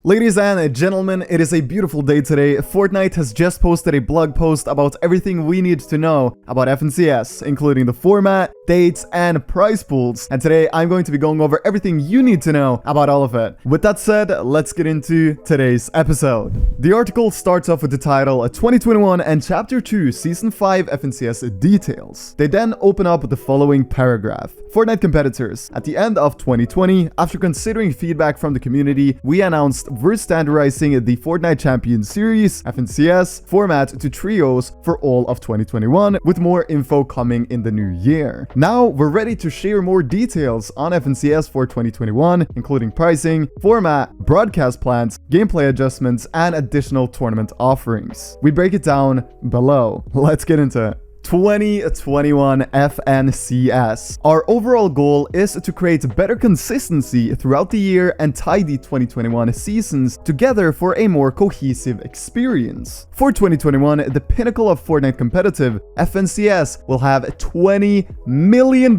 Ladies and gentlemen, it is a beautiful day today. Fortnite has just posted a blog post about everything we need to know about FNCS, including the format, dates, and prize pools. And today I'm going to be going over everything you need to know about all of it. With that said, let's get into today's episode. The article starts off with the title 2021 and Chapter 2 Season 5 FNCS Details. They then open up with the following paragraph. Fortnite competitors, at the end of 2020, after considering feedback from the community, we announced we're standardizing the Fortnite Champion Series FNCS format to trios for all of 2021, with more info coming in the new year. Now we're ready to share more details on FNCS for 2021, including pricing, format, broadcast plans, gameplay adjustments, and additional tournament offerings. We break it down below. Let's get into it. 2021 FNCS. Our overall goal is to create better consistency throughout the year and tie the 2021 seasons together for a more cohesive experience. For 2021, the pinnacle of Fortnite competitive, FNCS will have $20 million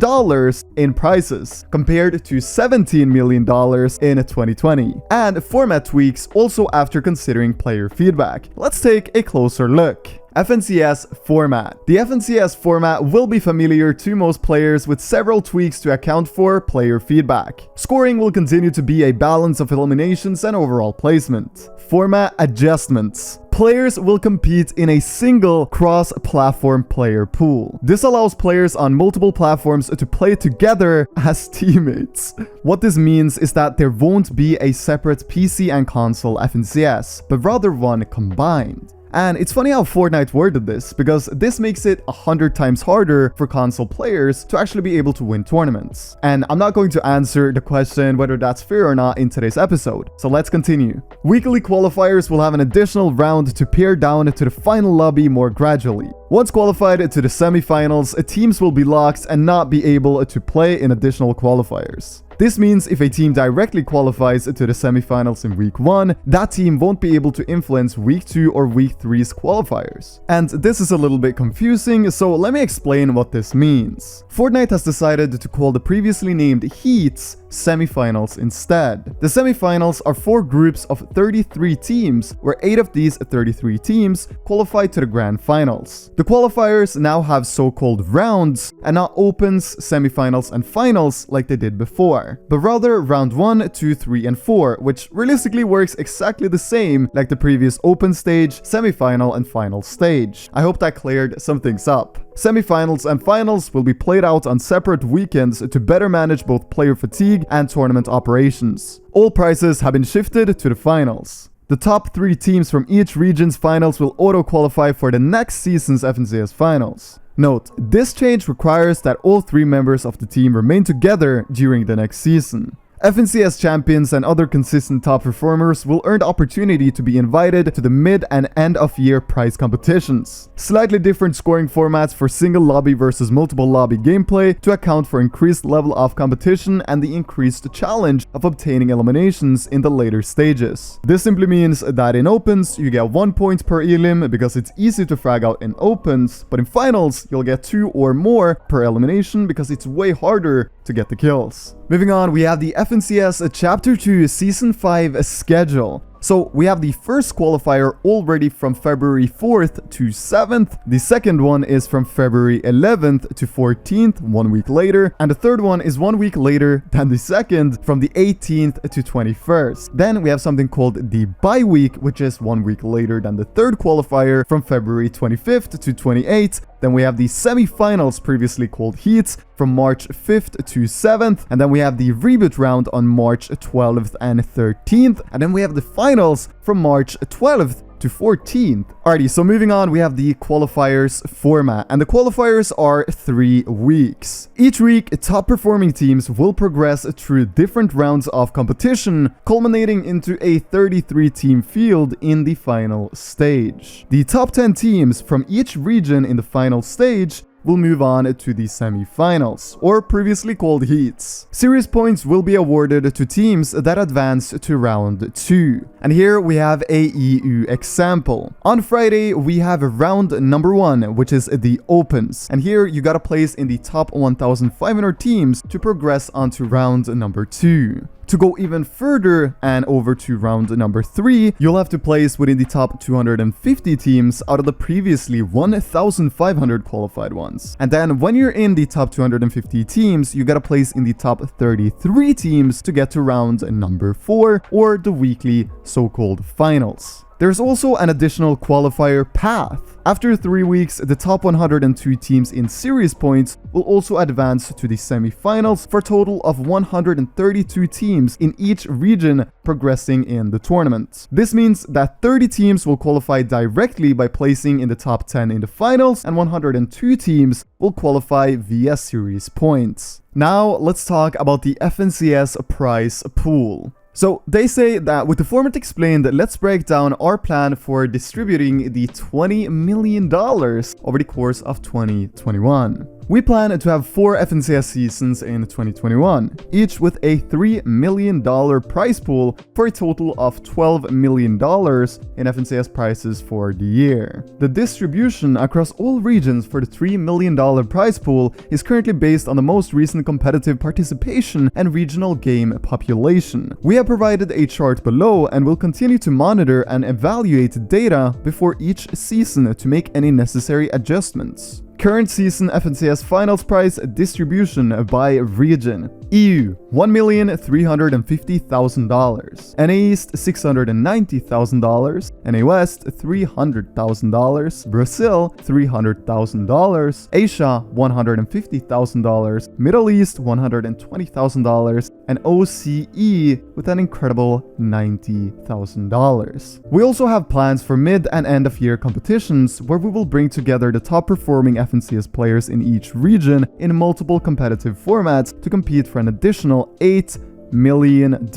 in prizes, compared to $17 million in 2020, and format tweaks also after considering player feedback. Let's take a closer look. FNCS format. The FNCS format will be familiar to most players with several tweaks to account for player feedback. Scoring will continue to be a balance of eliminations and overall placement. Format adjustments. Players will compete in a single cross-platform player pool. This allows players on multiple platforms to play together as teammates. What this means is that there won't be a separate PC and console FNCS, but rather one combined. And it's funny how Fortnite worded this, because this makes it 100 times harder for console players to actually be able to win tournaments. And I'm not going to answer the question whether that's fair or not in today's episode, so let's continue. Weekly qualifiers will have an additional round to pare down to the final lobby more gradually. Once qualified to the semifinals, teams will be locked and not be able to play in additional qualifiers. This means if a team directly qualifies to the semifinals in week 1, that team won't be able to influence week 2 or week 3's qualifiers. And this is a little bit confusing, so let me explain what this means. Fortnite has decided to call the previously named heats semifinals instead. The semifinals are 4 groups of 33 teams, where 8 of these 33 teams qualify to the grand finals. The qualifiers now have so-called rounds and not opens, semifinals, and finals like they did before, but rather round 1, 2, 3, and 4, which realistically works exactly the same like the previous open stage, semifinal, and final stage. I hope that cleared some things up. Semifinals and finals will be played out on separate weekends to better manage both player fatigue and tournament operations. All prizes have been shifted to the finals. The top 3 teams from each region's finals will auto-qualify for the next season's FNCS finals. Note, this change requires that all 3 members of the team remain together during the next season. FNCS champions and other consistent top performers will earn the opportunity to be invited to the mid and end of year prize competitions. Slightly different scoring formats for single lobby versus multiple lobby gameplay to account for increased level of competition and the increased challenge of obtaining eliminations in the later stages. This simply means that in opens you get 1 point per elim because it's easy to frag out in opens, but in finals you'll get 2 or more per elimination because it's way harder to get the kills. Moving on, we have the FNCS Chapter 2 Season 5 schedule. So we have the first qualifier already from February 4th to 7th. The second one is from February 11th to 14th, 1 week later. And the third one is 1 week later than the second, from the 18th to 21st. Then we have something called the bye week, which is 1 week later than the third qualifier, from February 25th to 28th. Then we have the semi-finals, previously called heats, from March 5th to 7th. And then we have the reboot round on March 12th and 13th. And then we have the finals from March 12th to 14th. Alrighty, so moving on, we have the qualifiers format, and the qualifiers are 3 weeks. Each week, top performing teams will progress through different rounds of competition, culminating into a 33 team field in the final stage. The top 10 teams from each region in the final stage will move on to the semi-finals, or previously called heats. Series points will be awarded to teams that advance to round 2. And here we have a EU example. On Friday, we have round number 1, which is the opens. And here you gotta place in the top 1,500 teams to progress onto round number 2. To go even further and over to round number 3, you'll have to place within the top 250 teams out of the previously 1,500 qualified ones. And then when you're in the top 250 teams, you gotta place in the top 33 teams to get to round number 4, or the weekly so-called finals. There's also an additional qualifier path. After 3 weeks, the top 102 teams in series points will also advance to the semi-finals for a total of 132 teams in each region progressing in the tournament. This means that 30 teams will qualify directly by placing in the top 10 in the finals, and 102 teams will qualify via series points. Now, let's talk about the FNCS prize pool. So they say that with the format explained, let's break down our plan for distributing the $20 million over the course of 2021. We plan to have 4 FNCS seasons in 2021, each with a $3 million prize pool for a total of $12 million in FNCS prizes for the year. The distribution across all regions for the $3 million prize pool is currently based on the most recent competitive participation and regional game population. We have provided a chart below and will continue to monitor and evaluate data before each season to make any necessary adjustments. Current season FNCS Finals prize distribution by region. EU $1,350,000, NA East $690,000, NA West $300,000, Brazil $300,000, Asia $150,000, Middle East $120,000, and OCE with an incredible $90,000. We also have plans for mid and end of year competitions where we will bring together the top performing FNCS players in each region in multiple competitive formats to compete for an additional $8 million.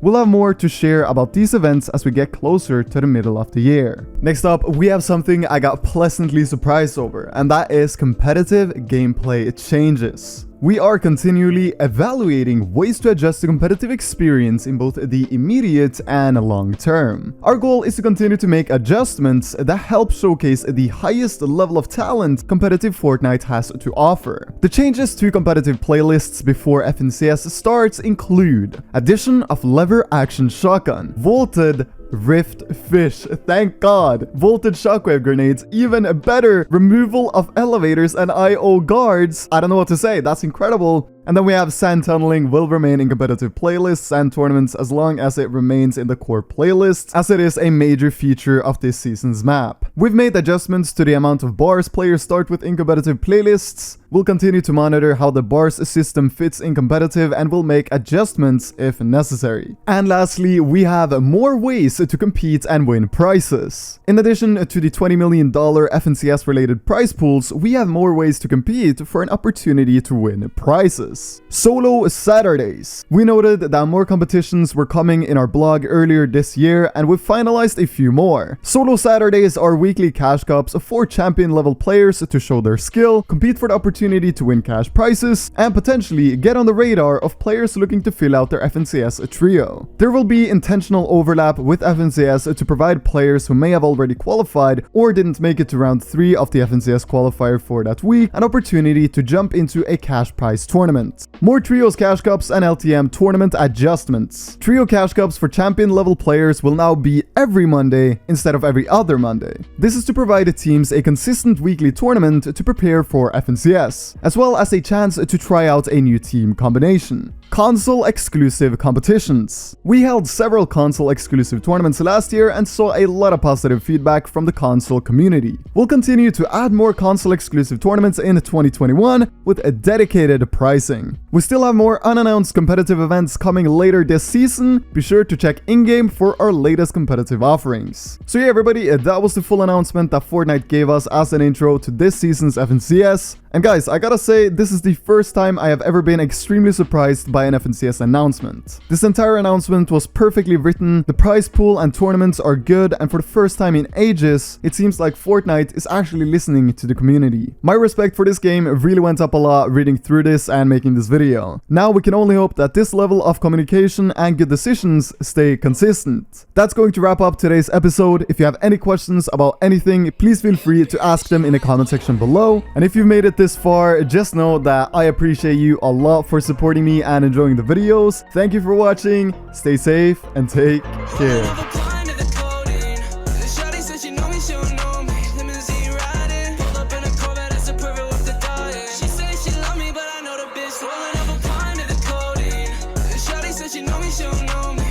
We'll have more to share about these events as we get closer to the middle of the year. Next up, we have something I got pleasantly surprised over, and that is competitive gameplay changes. We are continually evaluating ways to adjust the competitive experience in both the immediate and long term. Our goal is to continue to make adjustments that help showcase the highest level of talent competitive Fortnite has to offer. The changes to competitive playlists before FNCS starts include addition of lever action shotgun, vaulted Rift Fish, thank god, voltage shockwave grenades, even better, removal of elevators and IO guards. I don't know what to say, that's incredible. And then we have sand tunneling will remain in competitive playlists and tournaments as long as it remains in the core playlists, as it is a major feature of this season's map. We've made adjustments to the amount of bars players start with in competitive playlists. We'll continue to monitor how the bars system fits in competitive and will make adjustments if necessary. And lastly, we have more ways to compete and win prizes. In addition to the $20 million FNCS related prize pools, we have more ways to compete for an opportunity to win prizes. Solo Saturdays. We noted that more competitions were coming in our blog earlier this year, and we've finalized a few more. Solo Saturdays are weekly cash cups for champion level players to show their skill, compete for the opportunity to win cash prizes, and potentially get on the radar of players looking to fill out their FNCS trio. There will be intentional overlap with FNCS to provide players who may have already qualified or didn't make it to round 3 of the FNCS qualifier for that week an opportunity to jump into a cash prize tournament. More Trios Cash Cups and LTM tournament adjustments. Trio Cash Cups for champion level players will now be every Monday instead of every other Monday. This is to provide the teams a consistent weekly tournament to prepare for FNCS, as well as a chance to try out a new team combination. Console exclusive competitions. We held several console exclusive tournaments last year and saw a lot of positive feedback from the console community. We'll continue to add more console exclusive tournaments in 2021 with a dedicated pricing. We still have more unannounced competitive events coming later this season. Be sure to check in-game for our latest competitive offerings. So yeah, everybody, that was the full announcement that Fortnite gave us as an intro to this season's FNCS. And guys, I gotta say, this is the first time I have ever been extremely surprised by an FNCS announcement. This entire announcement was perfectly written, the prize pool and tournaments are good, and for the first time in ages, it seems like Fortnite is actually listening to the community. My respect for this game really went up a lot reading through this and making this video. Now we can only hope that this level of communication and good decisions stay consistent. That's going to wrap up today's episode. If you have any questions about anything, please feel free to ask them in the comment section below. And if you've made it this far, just know that I appreciate you a lot for supporting me and enjoying the videos. Thank you for watching, stay safe, and take care. She know me, she don't know me.